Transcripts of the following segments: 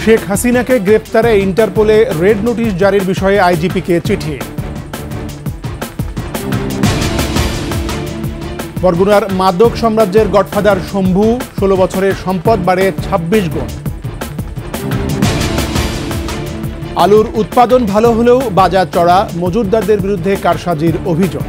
শেখ হাসিনাকে গ্রেপ্তারে ইন্টারপোলে red notice জারির বিষয়ে আইজিপিকে চিঠি। বরগুনার মাদক সাম্রাজ্যের গডফাদার শম্ভু 16 বছরের সম্পদ বাড়ে 26 গুণ। আলুর উৎপাদন ভালো হলেও বাজার চড়া, মজুতদারদের বিরুদ্ধে কারসাজির অভিযোগ।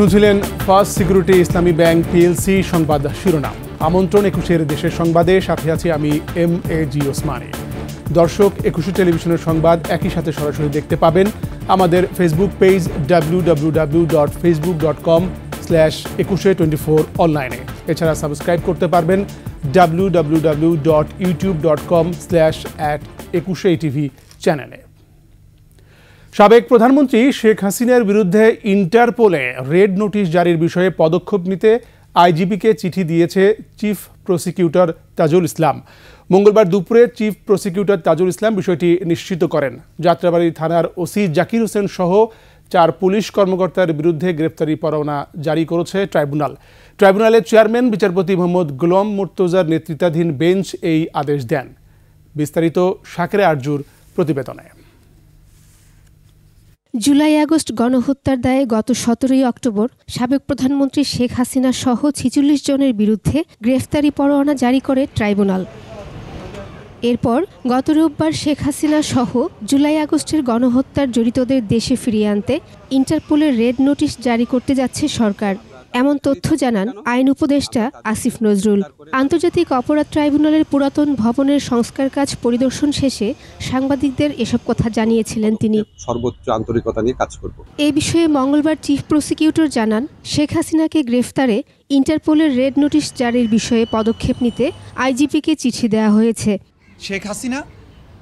শুনছিলেন ফার্স্ট সিকিউরিটি ইসলামী ব্যাংক পিএলসি সংবাদ শিরোনাম। আমন্ত্রণ 21 দেশের সংবাদে, সাথে আছি আমি MAG ওসমানী। দর্শক, 21 টেলিভিশনের সংবাদ একই সাথে সরাসরি দেখতে পাবেন আমাদের ফেসবুক পেজ www.facebook.com/2124 অনলাইনে। এছাড়া সাবস্ক্রাইব করতে পারবেন www.youtube.com/@21TV চ্যানেলে। সাবেক প্রধানমন্ত্রী শেখ হাসিনার বিরুদ্ধে ইন্টারপোলে রেড নোটিশ জারির বিষয়ে পদক্ষেপ নিতে আইজিপিকে চিঠি দিয়েছে চিফ প্রসিকিউটর তাজুল ইসলাম। মঙ্গলবার দুপুরে চিফ প্রসিকিউটর তাজুল ইসলাম বিষয়টি নিশ্চিত করেন। যাত্রাবাড়ী থানার ওসি জাকির হোসেন সহ 4 পুলিশ কর্মকর্তার বিরুদ্ধে গ্রেপ্তারি পরোয়ানা জারি করেছে ট্রাইব্যুনাল। ট্রাইব্যুনালের চেয়ারম্যান বিচারপতি মোহাম্মদ গোলাম মুর্তজার নেতৃত্বাধীন বেঞ্চ এই আদেশ দেন। বিস্তারিত শাকেরে আরজুর প্রতিবেদনে। জুলাই আগস্ট গণহত্যার দায়ে গত 17 অক্টোবর সাবেক প্রধানমন্ত্রী শেখ হাসিনা সহ 46 জনের বিরুদ্ধে গ্রেফতারি পরোয়ানা জারি করে ট্রাইব্যুনাল। এরপর গত রোববার শেখ হাসিনা সহ জুলাই আগস্টের গণহত্যার জড়িতদের দেশে ফিরিয়ে আনতে ইন্টারপোলের রেড নোটিশ জারি করতে যাচ্ছে সরকার, এমন তথ্য জানান আইন উপদেষ্টা আসিফ নজরুল। আন্তর্জাতিক অপরাধ ট্রাইব্যুনালের পুরাতন ভবনের সংস্কার কাজ পরিদর্শন শেষে সাংবাদিকদের এসব কথা জানিয়েছিলেন তিনি। সর্বোচ্চ আন্তরিকতা নিয়ে কাজ করব। এই বিষয়ে মঙ্গলবার চিফ প্রসিকিউটর জানান, শেখ হাসিনাকে গ্রেফতারে ইন্টারপোলের রেড নোটিশ জারির বিষয়ে পদক্ষেপ নিতে আইজিপিকে চিঠি দেওয়া হয়েছে। শেখ হাসিনা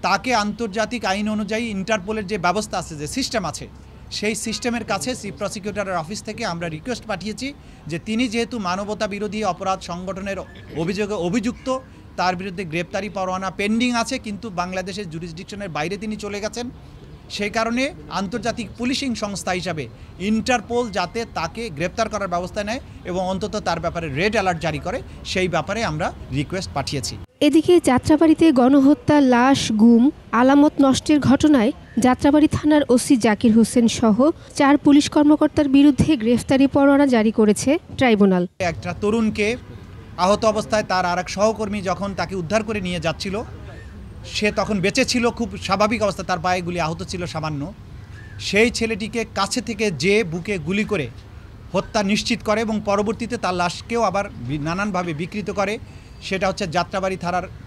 তাকে আন্তর্জাতিক আইন অনুযায়ী ইন্টারপোলের যে ব্যবস্থা আছে, যে সিস্টেম আছে, সেই সিস্টেমের কাছে চিফ প্রসিকিউটরের অফিস থেকে আমরা রিকোয়েস্ট পাঠিয়েছি যে তিনি যেহেতু মানবতা বিরোধী অপরাধ সংগঠনের অভিযোগে অভিযুক্ত, তার বিরুদ্ধে গ্রেপ্তারি পরোয়ানা পেন্ডিং আছে, কিন্তু বাংলাদেশের জুরিসডিকশনের বাইরে তিনি চলে গেছেন। সেই কারণে আন্তর্জাতিক পুলিশিং সংস্থা হিসাবে ইন্টারপোল যাতে তাকে গ্রেপ্তার করার ব্যবস্থা নেয় এবং অন্তত তার ব্যাপারে রেড অ্যালার্ট জারি করে, সেই ব্যাপারে আমরা রিকোয়েস্ট পাঠিয়েছি। এদিকে যাত্রাবাড়িতে গণহত্যা, লাশ গুম, আলামত নষ্টের ঘটনায় যাত্রাবাড়ী থানার ওসি জাকির হোসেন সহ 4 পুলিশ কর্মকর্তার বিরুদ্ধে গ্রেফতারি পরোয়ানা জারি করেছে ট্রাইব্যুনাল। একটা তরুণকে আহত অবস্থায় তার আরেক সহকর্মী যখন তাকে উদ্ধার করে নিয়ে যাচ্ছিল, সে তখন বেঁচে ছিল, খুব স্বাভাবিক অবস্থা, তার পায়ে গুলি আহত ছিল সামান্য। সেই ছেলেটিকে কাছে থেকে যে বুকে গুলি করে হত্যা নিশ্চিত করে এবং পরবর্তীতে তার লাশকেও আবার নানানভাবে বিকৃত করে, সেটা হচ্ছে যাত্রাবাড়ী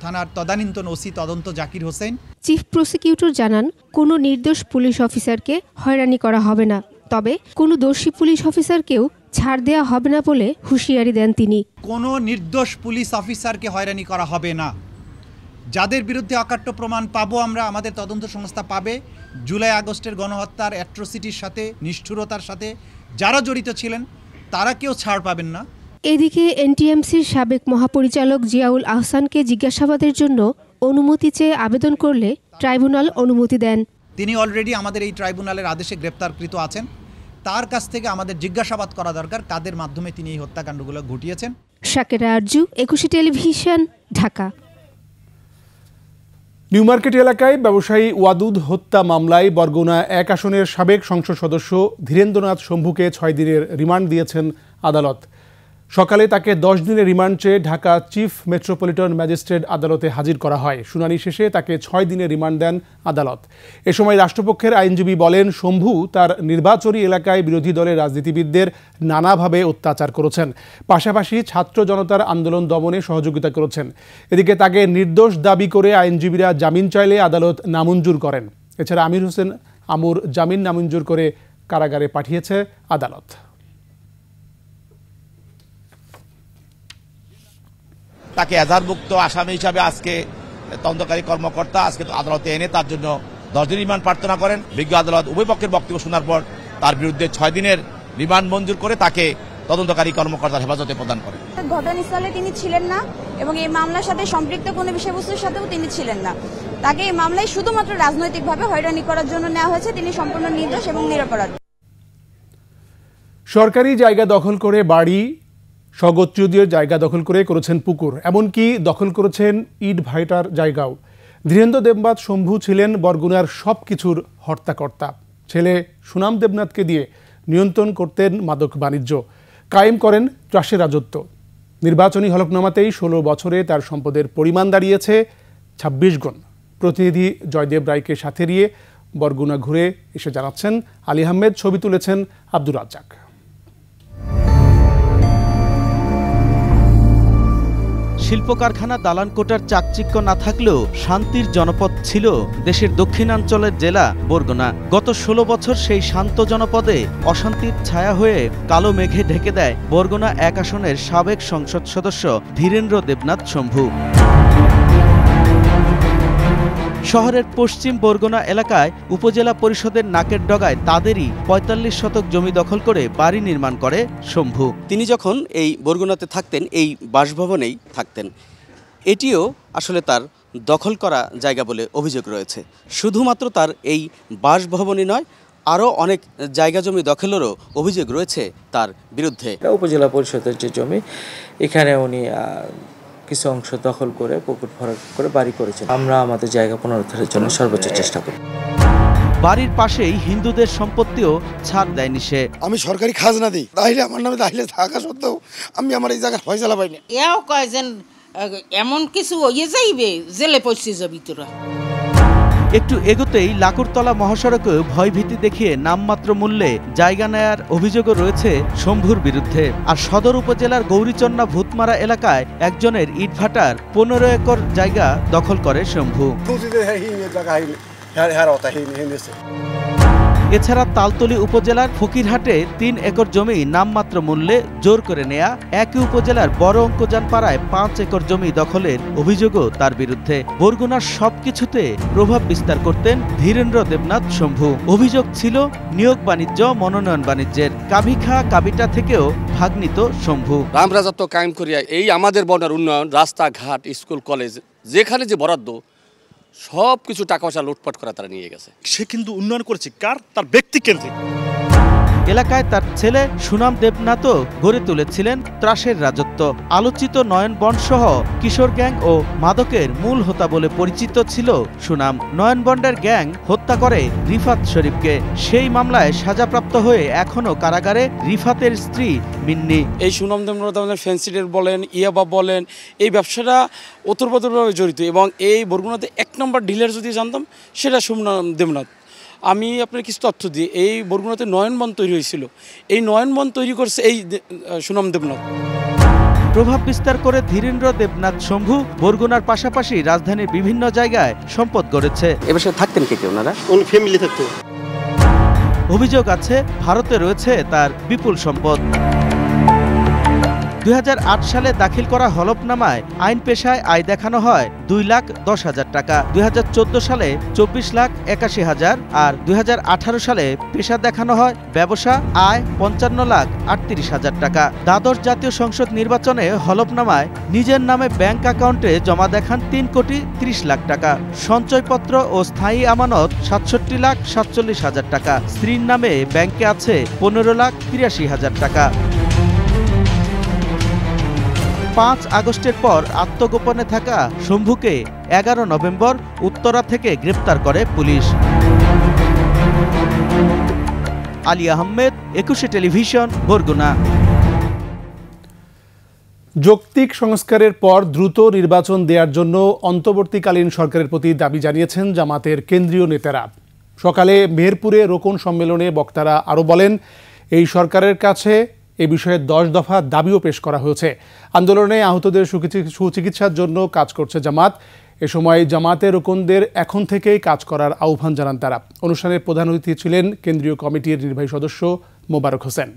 থানার তদানীন্তন ওসি তদন্ত জাকির হোসেন। চিফ প্রসিকিউটর জানান, কোনো নির্দোষ পুলিশ অফিসারকে হয়রানি করা হবে না, তবে কোনো দোষী পুলিশ অফিসারকেও ছাড় দেওয়া হবে না বলে হুঁশিয়ারি দেন তিনি। কোনো নির্দোষ পুলিশ অফিসারকে হয়রানি করা হবে না। যাদের বিরুদ্ধে অকাট্য প্রমাণ পাবো আমরা, আমাদের তদন্ত সংস্থা পাবে, জুলাই আগস্টের গণহত্যার অ্যাট্রোসিটির সাথে, নিষ্ঠুরতার সাথে যারা জড়িত ছিলেন তারা কেউ ছাড় পাবেন না। এদিকে এনটিএমসির সাবেক মহাপরিচালক জিয়াউল আহসানকে জিজ্ঞাসাবাদের জন্য অনুমতি চেয়ে আবেদন করলে ট্রাইব্যুনাল অনুমতি দেন। তিনি অলরেডি আমাদের এই ট্রাইব্যুনালের আদেশে গ্রেপ্তারকৃত আছেন। তার কাছ থেকে আমাদের জিজ্ঞাসাবাদ করা দরকার কাদের মাধ্যমে তিনি এই হত্যাকাণ্ডগুলো ঘটিয়েছেন। Shakera Arju, 21 television, Dhaka. New Market এলাকায় ব্যবসায়ী ওয়াদুদ হত্যা মামলায় বরগুনা 1 আসনের সাবেক সংসদ সদস্য ধীরেন্দ্রনাথ শম্ভুকে 6 দিনের রিমান্ড দিয়েছেন আদালত। সকালে তাকে 10 দিনের রিমান্ড চেয়ে ঢাকা চিফ মেট্রোপলিটন ম্যাজিস্ট্রেট আদালতে হাজির করা হয়। শুনানি শেষে তাকে 6 দিনের রিমান্ড দেন আদালত। এ সময় রাষ্ট্রপক্ষের আইনজীবী বলেন, শম্ভু তার নির্বাচনী এলাকায় বিরোধী দলের রাজনীতিবিদদের নানাভাবে অত্যাচার করেছেন, পাশাপাশি ছাত্র জনতার আন্দোলন দমনে সহযোগিতা করেছেন। এদিকে তাকে নির্দোষ দাবি করে আইনজীবীরা জামিন চাইলে আদালত নামঞ্জুর করেন। এছাড়া আমির হোসেন আমুর জামিন নামঞ্জুর করে কারাগারে পাঠিয়েছে আদালত। তাকে এজাহারভুক্ত আসামি হিসাবে আজকে তদন্তকারী কর্মকর্তা আজকে আদালতে এনে তার জন্য 10 দিন রিমান্ড প্রার্থনা করেন। বিজ্ঞ আদালত উভয় পক্ষের বক্তব্য শোনার পর তার বিরুদ্ধে 6 দিনের রিমান্ড মঞ্জুর করে তাকে তদন্তকারী কর্মকর্তার হেফাজতে প্রদান করেন। ঘটনাস্থলে তিনি ছিলেন না, এবং এই মামলার সাথে সম্পৃক্ত কোনো বিষয়বস্তুর সাথেও তিনি ছিলেন না। তাকে এই মামলায় শুধুমাত্র রাজনৈতিকভাবে হয়রানি করার জন্য নেওয়া হয়েছে। তিনি সম্পূর্ণ নির্দোষ এবং নিরপরাধ। সরকারি জায়গা দখল করে বাড়ি, স্বগোত্রীয়দের জায়গা দখল করে করেছেন পুকুর, এমনকি দখল করেছেন ইট ভাইটার জায়গাও। ধীরেন্দ্র দেবনাথ শম্ভু ছিলেন বরগুনার সব কিছুর হর্তাকর্তা। ছেলে সুনাম দেবনাথকে দিয়ে নিয়ন্ত্রণ করতেন মাদক বাণিজ্য, কায়েম করেন চাষের রাজত্ব। নির্বাচনী হলফনামাতেই 16 বছরে তার সম্পদের পরিমাণ দাঁড়িয়েছে 26 গুণ। প্রতিনিধি জয়দেব রায়কে সাথে নিয়ে বরগুনা ঘুরে এসে জানাচ্ছেন আলী আহমেদ, ছবি তুলেছেন আব্দুর রাজ্জাক। শিল্প কারখানা, দালান কোটার চাকচিক্য না থাকলেও শান্তির জনপদ ছিল দেশের দক্ষিণাঞ্চলের জেলা বরগুনা। গত 16 বছর সেই শান্ত জনপদে অশান্তির ছায়া হয়ে কালো মেঘে ঢেকে দেয় বরগুনা 1 আসনের সাবেক সংসদ সদস্য ধীরেন্দ্র দেবনাথ শম্ভু। শহরের পশ্চিম বরগুনা এলাকায় উপজেলা পরিষদের নাকের ডগায় তাদেরই ৪৫ শতক জমি দখল করে বাড়ি নির্মাণ করে শম্ভু। তিনি যখন এই বরগুনাতে থাকতেন, এই বাসভবনেই থাকতেন। এটিও আসলে তার দখল করা জায়গা বলে অভিযোগ রয়েছে। শুধুমাত্র তার এই বাসভবনই নয়, আরও অনেক জায়গা জমি দখলেরও অভিযোগ রয়েছে তার বিরুদ্ধে। উপজেলা পরিষদের যে জমি, এখানে উনি কিছু অংশ দখল করে পুকুর ভরাট করে বাড়ি করেছেন। আমরা আমাদের জায়গা পুনরুদ্ধারের জন্য সর্বোচ্চ চেষ্টা করি। বাড়ির পাশেই হিন্দুদের সম্পত্তিও ছাড় দেয়নি সে। আমি সরকারি খাজনা দিই, তাহলে আমার নামে তাহলে থাকা সত্ত্বেও আমি আমার এই জায়গায় ফয়সালা পাইনি। এও কয় যেন এমন কিছু হয়ে যাইবে, জেলে পড়ছি যাবি তোরা। একটু এগোতেই লাকুরতলা মহাসড়কে ভয়ভীতি দেখিয়ে নামমাত্র মূল্যে জায়গা নেয়ার অভিযোগও রয়েছে শম্ভুর বিরুদ্ধে। আর সদর উপজেলার গৌরীচন্না ভূতমারা এলাকায় একজনের ইটভাটার 15 একর জায়গা দখল করে শম্ভু। এছাড়া তালতলী উপজেলার ফকিরহাটে 3 একর জমি নামমাত্র মূল্যে জোর করে নেয়া, একই উপজেলার বড় অঙ্কজান পাড়ায় 5 একর জমি দখলের অভিযোগও তার বিরুদ্ধে। বরগুনার সবকিছুতে প্রভাব বিস্তার করতেন ধীরেন্দ্র দেবনাথ শম্ভু। অভিযোগ ছিল নিয়োগ বাণিজ্য, মনোনয়ন বাণিজ্যের। কাবিখা কাবিটা থেকেও ভাগ নিত শম্ভু। রামরাজত্ব কায়েম করিয়া এই আমাদের বর্ণার উন্নয়ন, রাস্তাঘাট, স্কুল, কলেজ, যেখানে যে বরাদ্দ সব কিছু টাকা পয়সা লুটপাট করা তারা নিয়ে গেছে। সে কিন্তু উন্নয়ন করেছে কার? তার ব্যক্তি কেন্দ্রিক। এলাকায় তার ছেলে সুনাম দেবনাথও গড়ে তুলেছিলেন ত্রাসের রাজত্ব। আলোচিত নয়ন বন্ড সহ কিশোর গ্যাং ও মাদকের মূল হোতা বলে পরিচিত ছিল সুনাম। নয়ন বন্ডের গ্যাং হত্যা করে রিফাত শরীফকে। সেই মামলায় সাজাপ্রাপ্ত হয়ে এখনও কারাগারে রিফাতের স্ত্রী মিন্নি। এই সুনাম দেবনাথ আমাদের ফ্যান্সিডের বলেন, ইয়াবা বলেন, এই ব্যবসাটা ওতপ্রোতভাবে জড়িত। এবং এই বরগুনাতে 1 নম্বর ডিলার যদি জানতাম সেটা সুনাম দেবনাথ। আমি আপনার কিছু তথ্য দিই, এই বরগুনাতে নয়নবন তৈরি হয়েছিল, এই নয়নবন তৈরি করছে এই সুনাম দেবনাথ। প্রভাব বিস্তার করে ধীরেন্দ্র দেবনাথ শম্ভু বরগুনার পাশাপাশি রাজধানীর বিভিন্ন জায়গায় সম্পদ গড়েছে। এ বিষয়ে থাকতেন কে ওনারা? ওর ফ্যামিলি থাকতো। অভিযোগ আছে ভারতে রয়েছে তার বিপুল সম্পদ। 2008 সালে দাখিল করা হলফনামায় আইন পেশায় আয় দেখানো হয় 2,10,000 টাকা। 2014 সালে 24,81,000 আর 2018 সালে পেশা দেখানো হয় ব্যবসা, আয় 55,38,000 টাকা। দ্বাদশ জাতীয় সংসদ নির্বাচনে হলফনামায় নিজের নামে ব্যাংক অ্যাকাউন্টে জমা দেখান 3,30,00,000 টাকা। সঞ্চয়পত্র ও স্থায়ী আমানত 67,47,000 টাকা। স্ত্রীর নামে ব্যাংকে আছে 15,83,000 টাকা। 5 আগস্টের পর আত্মগোপনে থাকা শম্ভুকে 11 নভেম্বর উত্তরা থেকে গ্রেপ্তার করে পুলিশ। আলী আহমেদ, 21 টেলিভিশন, বরগুনা। যৌক্তিক সংস্কারের পর দ্রুত নির্বাচন দেওয়ার জন্য অন্তর্বর্তীকালীন সরকারের প্রতি দাবি জানিয়েছেন জামাতের কেন্দ্রীয় নেতারা। সকালে মেহেরপুরে রোকন সম্মেলনে বক্তারা আরও বলেন, এই সরকারের কাছে এ বিষয়ে 10 দফা দাবিও পেশ করা হয়েছে। আন্দোলনে আহতদের সুচিকিৎসার জন্য কাজ করছে জামাত। এ সময় জামাতের রোকনদের এখন থেকেই কাজ করার আহ্বান জানান তারা। অনুষ্ঠানের প্রধান অতিথি ছিলেন কেন্দ্রীয় কমিটির নির্বাহী সদস্য মোবারক হোসেন।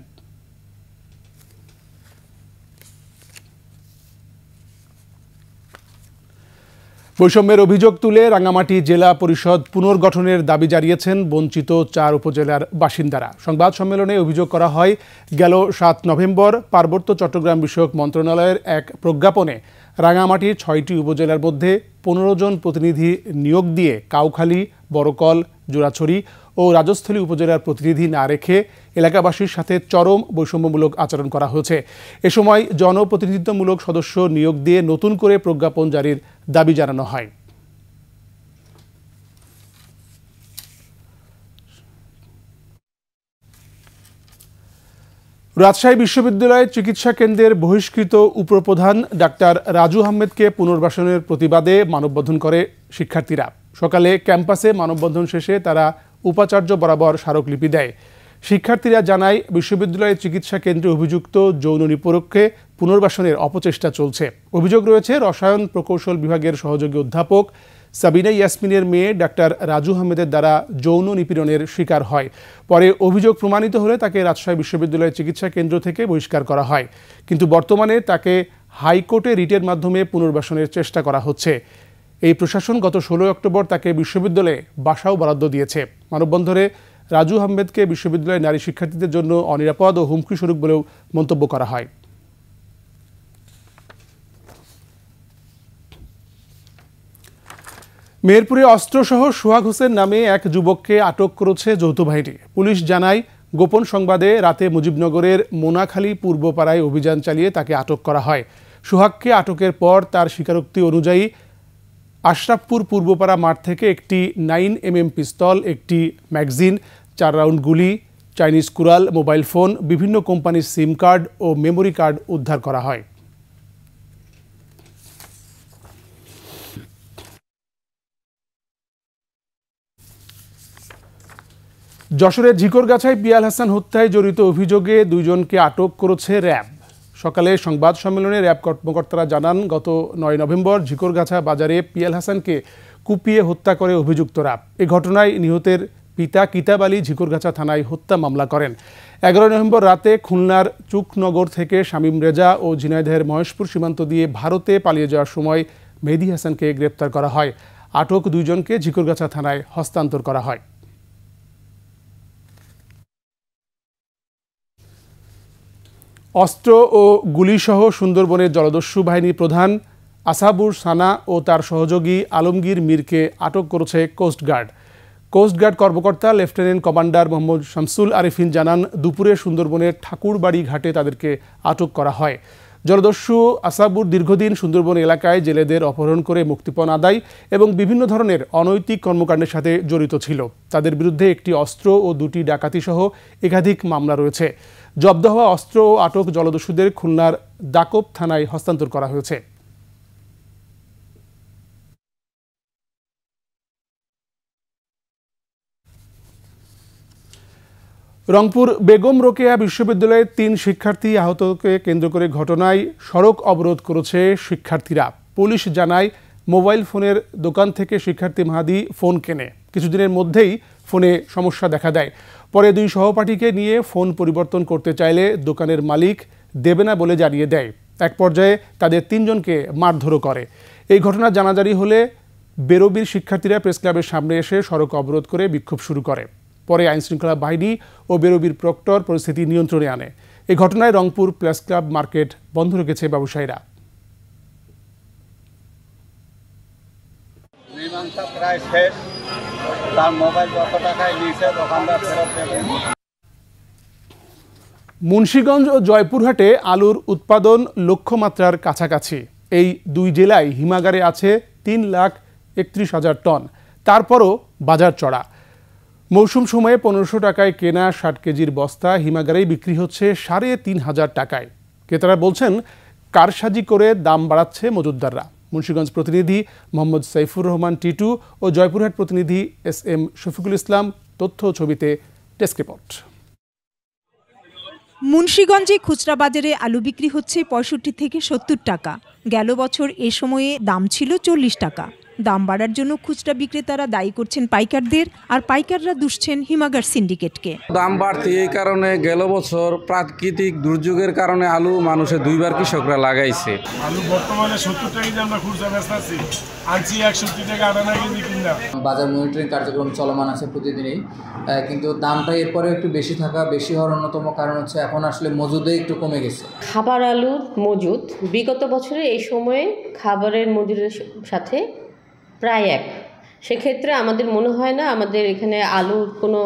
বৈষম্যের অভিযোগ তুলে রাঙ্গামাটি জেলা পরিষদ পুনর্গঠনের দাবি জানিয়েছেন বঞ্চিত 4 উপজেলার বাসিন্দারা। সংবাদ সম্মেলনে অভিযোগ করা হয়, গেল 7 নভেম্বর পার্বত্য চট্টগ্রাম বিষয়ক মন্ত্রণালয়ের এক প্রজ্ঞাপনে রাঙামাটির 6টি উপজেলার মধ্যে 15 জন প্রতিনিধি নিয়োগ দিয়ে কাউখালী, বড়কল, জোড়াছড়ি ও রাজস্থলী উপজেলার প্রতিনিধি না রেখে এলাকাবাসীর সাথে চরম বৈষম্যমূলক আচরণ করা হয়েছে। এ সময় জনপ্রতিনিধিত্বমূলক সদস্য নিয়োগ দিয়ে নতুন করে প্রজ্ঞাপন জারির দাবি জানানো হয়। রাজশাহী বিশ্ববিদ্যালয় চিকিৎসা কেন্দ্রের বহিষ্কৃত উপপ্রধান ডাক্তার রাজু আহমেদকে পুনর্বাসনের প্রতিবাদে মানববন্ধন করে শিক্ষার্থীরা। সকালে ক্যাম্পাসে মানববন্ধন শেষে তারা উপাচার্য বরাবর স্মারকলিপি দেয়। শিক্ষার্থীরা জানায়, বিশ্ববিদ্যালয়ের চিকিৎসা কেন্দ্রে অভিযুক্ত যৌন নিপীড়ককে পুনর্বাসনের অপচেষ্টা চলছে। অভিযোগ রয়েছে রসায়ন প্রকৌশল বিভাগের সহযোগী অধ্যাপক সাবিনা ইয়াসমিনের মেয়ে ডাক্তার রাজু আহমেদের দ্বারা যৌন নিপীড়নের শিকার হয়। পরে অভিযোগ প্রমাণিত হলে তাকে রাজশাহী বিশ্ববিদ্যালয়ের চিকিৎসা কেন্দ্র থেকে বহিষ্কার করা হয়। কিন্তু বর্তমানে তাকে হাইকোর্টে রিটের মাধ্যমে পুনর্বাসনের চেষ্টা করা হচ্ছে। এই প্রশাসন গত 16 অক্টোবর তাকে বিশ্ববিদ্যালয়ে বাসাও বরাদ্দ দিয়েছে। মানববন্ধনে রাজু আহমেদকে বিশ্ববিদ্যালয়ের নারী শিক্ষার্থীদের জন্য অনিরাপদ ও হুমকি স্বরূপ বলেও মন্তব্য করা হয়। মেহেরপুরে অস্ত্রসহ সোহাগ হোসেন নামে এক যুবককে আটক করেছে যৌথ বাহিনী। পুলিশ জানায়, গোপন সংবাদে রাতে মুজিবনগরের মোনাখালী পূর্বপাড়ায় অভিযান চালিয়ে তাকে আটক করা হয়। সোহাগকে আটকের পর তার স্বীকারোক্তি অনুযায়ী আশরাফপুর পূর্বপাড়া মাঠ থেকে একটি 9mm পিস্তল, একটি ম্যাগজিন, 4 রাউন্ড গুলি, চাইনিজ কুড়াল, মোবাইল ফোন, বিভিন্ন কোম্পানির সিম কার্ড ও মেমোরি কার্ড উদ্ধার করা হয়। যশোরের ঝিকরগাছায় পিয়াল হাসান হত্যায় জড়িত অভিযোগে 2 জনকে আটক করেছে র্যাব। সকালে সংবাদ সম্মেলনে র্যাব কর্মকর্তারা জানান, গত 9 নভেম্বর ঝিকরগাছা বাজারে পিয়াল হাসানকে কুপিয়ে হত্যা করে অভিযুক্তরা। এ ঘটনায় নিহতের পিতা কিতাব আলী ঝিকরগাছা থানায় হত্যা মামলা করেন। 11 নভেম্বর রাতে খুলনার চুকনগর থেকে শামীম রেজা ও ঝিনাইদহের মহেশপুর সীমান্ত দিয়ে ভারতে পালিয়ে যাওয়ার সময় মেহেদী হাসানকে গ্রেপ্তার করা হয়। আটক 2 জনকে ঝিকরগাছা থানায় হস্তান্তর করা হয়। অস্ত্র ও গুলিসহ সুন্দরবনের জলদস্যু বাহিনী প্রধান আসাবুর সানা ও তার সহযোগী আলমগীর মীরকে আটক করেছে কোস্টগার্ড। কোস্টগার্ড কর্মকর্তা লেফটেন্যান্ট কমান্ডার মোহাম্মদ শামসুল আরিফিন জানান, দুপুরে সুন্দরবনের ঠাকুরবাড়ি ঘাটে তাদেরকে আটক করা হয়। জলদস্যু আসাবুর দীর্ঘদিন সুন্দরবন এলাকায় জেলেদের অপহরণ করে মুক্তিপণ আদায় এবং বিভিন্ন ধরনের অনৈতিক কর্মকাণ্ডের সাথে জড়িত ছিল। তাদের বিরুদ্ধে একটি অস্ত্র ও 2টি ডাকাতি সহ একাধিক মামলা রয়েছে। জব্দ হওয়া অস্ত্র ও আটক জলদস্যুদের খুলনার দাকব থানায় হস্তান্তর করা হয়েছে। রংপুর বেগম রোকেয়া বিশ্ববিদ্যালয়ের 3 শিক্ষার্থী আহতকে কেন্দ্র করে ঘটনায় সড়ক অবরোধ করেছে শিক্ষার্থীরা। পুলিশ জানায়, মোবাইল ফোনের দোকান থেকে শিক্ষার্থী মাহাদি ফোন কেনে। কিছুদিনের মধ্যেই ফোনে সমস্যা দেখা দেয়। পরে 2 সহপাঠীকে নিয়ে ফোন পরিবর্তন করতে চাইলে দোকানের মালিক দেবে না বলে জানিয়ে দেয়। এক পর্যায়ে তাদের 3 জনকে মারধরও করে। এই ঘটনা জানাজানি হলে বেরোবির শিক্ষার্থীরা প্রেস ক্লাবের সামনে এসে সড়ক অবরোধ করে বিক্ষোভ শুরু করে। পরে আইনশৃঙ্খলা বাহিনী ও বেরোবির প্রক্টর পরিস্থিতি নিয়ন্ত্রণে আনে। এই ঘটনায় রংপুর প্রেস ক্লাব মার্কেট বন্ধ রেখেছে ব্যবসায়ীরা। প্রায় শেষ, তার মোবাইল যত টাকায় নিয়েছে দোকানদার ফেরত দেবে। মুন্সিগঞ্জ ও জয়পুরহাটে আলুর উৎপাদন লক্ষ্যমাত্রার কাছাকাছি। এই 2 জেলায় হিমাগারে আছে 3,31,000 টন। তারপরও বাজার চড়া। মৌসুম সময়ে 1500 টাকায় কেনা 60 কেজির বস্তা হিমাগারেই বিক্রি হচ্ছে 3,500 টাকায়। ক্রেতারা বলছেন, কারসাজি করে দাম বাড়াচ্ছে মজুতদাররা। মুন্সিগঞ্জ প্রতিনিধি মোহাম্মদ সাইফুর রহমান টিটু ও জয়পুরহাট প্রতিনিধি SM শফিকুল ইসলাম। তথ্য ছবিতে ডেস্ক রিপোর্ট। মুন্সিগঞ্জে খুচরা বাজারে আলু বিক্রি হচ্ছে 65 থেকে 70 টাকা। গেল বছর এ সময়ে দাম ছিল 40 টাকা। দাম বাড়ার জন্য খুচরা বিক্রেতারা দায়ী করছেন পাইকারদের, আর পাইকাররা দুষছেন হিমাগার সিন্ডিকেটকে। দাম বাড়তি এই কারণে গেল বছর প্রাকৃতিক দুর্যোগের কারণে আলু মানুষে দুইবার কৃষকরা লাগাইছে। আলু বর্তমানে 70 টাকা কেজি আমরা খুচরা বেচতেছি, আনছি 61 টাকা আটানা কেজি কিনা। বাজার মনিটরিং কার্যক্রম চলমান আছে প্রতিদিনই, কিন্তু দামটা এরপরে একটু বেশি হওয়ার অন্যতম কারণ হচ্ছে এখন আসলে মজুদে একটু কমে গেছে। খাবার আলুর মজুদ বিগত বছরে এই সময়ে খাবারের মজুদের সাথে প্রায় এক। সেক্ষেত্রে আমাদের মনে হয় না আমাদের এখানে আলুর কোনো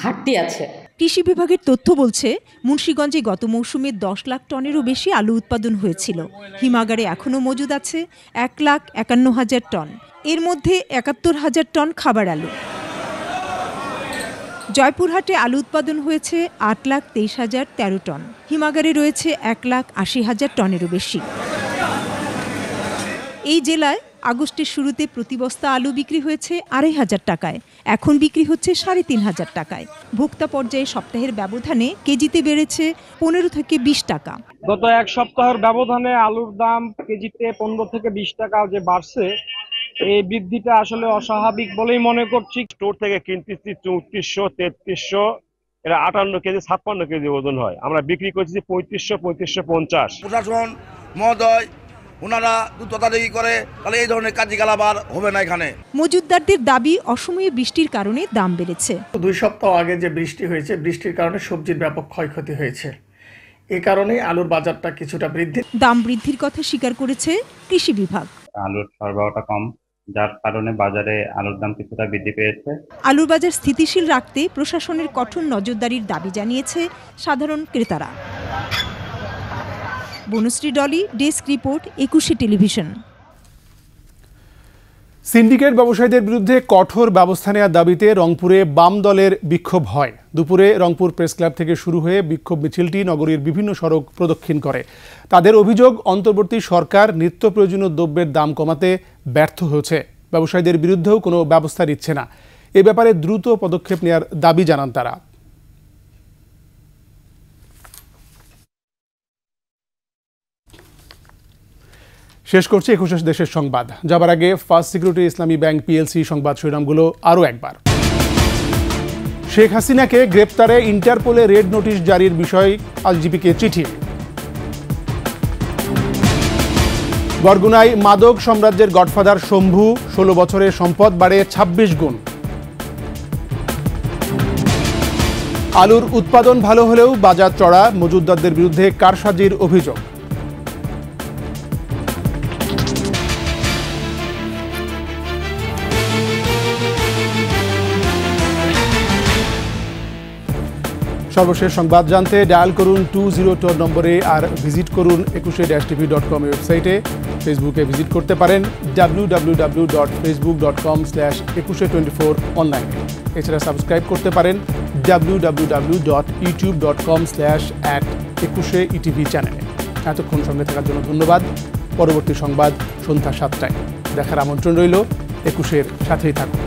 ঘাটতি আছে। কৃষি বিভাগের তথ্য বলছে মুন্সিগঞ্জে গত মৌসুমে 10 লাখ টনেরও বেশি আলু উৎপাদন হয়েছিল। হিমাগারে এখনও মজুদ আছে 1,51,000 টন, এর মধ্যে 71,000 টন খাবার আলু। জয়পুরহাটে আলু উৎপাদন হয়েছে 8,23,013 টন, হিমাগারে রয়েছে 1,80,000 টনেরও বেশি। এই জেলায় আগস্টের শুরুতে প্রতি বস্তা আলু বিক্রি হয়েছে 2,500 টাকায়, এখন বিক্রি হচ্ছে 3,500 টাকায়। ভোক্তা পর্যায়ে সপ্তাহের ব্যবধানে কেজিতে বেড়েছে 15 থেকে 20 টাকা। গত এক সপ্তাহের ব্যবধানে আলুর দাম কেজিতে 15 থেকে 20 টাকা যে বাড়ছে, এই বৃদ্ধিটা আসলে অস্বাভাবিক বলেই মনে করছি। স্টোর থেকে কিনতেছি 3400, 3300, এরা 58 কেজি 56 কেজি ওজন হয়, আমরা বিক্রি করছি 3500, 3550। প্রশাসন মহোদয় ওনারা দ্রুততাদেরী করে, তাহলে এই ধরনের কার্যকলাপ আর হবে না এখানে। মজুতদারদের দাবি অসময়ে বৃষ্টির কারণে দাম বেড়েছে। 2 সপ্তাহ আগে যে বৃষ্টি হয়েছে, বৃষ্টির কারণে সবজির ব্যাপক ক্ষয়ক্ষতি হয়েছে, এই কারণে আলুর বাজারটা কিছুটা বৃদ্ধি। দাম বৃদ্ধির কথা স্বীকার করেছে কৃষি বিভাগ। আলুর সরবরাহটা কম, যার কারণে বাজারে আলুর দাম কিছুটা বৃদ্ধি পেয়েছে। আলুর বাজার স্থিতিশীল রাখতে প্রশাসনের কঠোর নজরদারির দাবি জানিয়েছে সাধারণ ক্রেতারা। Banasree Dolly, desk report, 21 television. Syndicate ব্যবসায়ীদের বিরুদ্ধে কঠোর ব্যবস্থা নেওয়ার দাবিতে রংপুরে বাম দলের বিক্ষোভ হয়। দুপুরে রংপুর প্রেস ক্লাব থেকে শুরু হয়ে বিক্ষোভ মিছিলটি নগরীর বিভিন্ন সড়ক প্রদক্ষিণ করে। তাদের অভিযোগ, অন্তর্বর্তী সরকার নিত্য প্রয়োজনীয় দ্রব্যের দাম কমাতে ব্যর্থ হয়েছে, ব্যবসায়ীদের বিরুদ্ধেও কোনো ব্যবস্থা নিচ্ছে না। এ ব্যাপারে দ্রুত পদক্ষেপ নেওয়ার দাবি জানান তারা। শেষ করছি 21 দেশের সংবাদ। যাবার আগে ফার্স্ট সিকিউরিটি ইসলামী ব্যাংক পিএলসি সংবাদ শিরোনামগুলো আরও একবার। শেখ হাসিনাকে গ্রেপ্তারে ইন্টারপোলে রেড নোটিশ জারির বিষয়ে আইজিপিকে চিঠি। বরগুনায় মাদক সাম্রাজ্যের গডফাদার শম্ভু, 16 বছরে সম্পদ বাড়ে 26 গুণ। আলুর উৎপাদন ভালো হলেও বাজার চড়া, মজুতদারদের বিরুদ্ধে কারসাজির অভিযোগ। সর্বশেষ সংবাদ জানতে ডায়াল করুন 20 নম্বরে, আর ভিজিট করুন 21-tv.com ওয়েবসাইটে। ফেসবুকে ভিজিট করতে পারেন www.facebook.com/2124 অনলাইনে। এছাড়া সাবস্ক্রাইব করতে পারেন www.youtube.com/@21etv চ্যানেলে। এতক্ষণ সঙ্গে থাকার জন্য ধন্যবাদ। পরবর্তী সংবাদ সন্ধ্যা 7টায় দেখার আমন্ত্রণ রইল। 21-এর সাথেই থাকুন।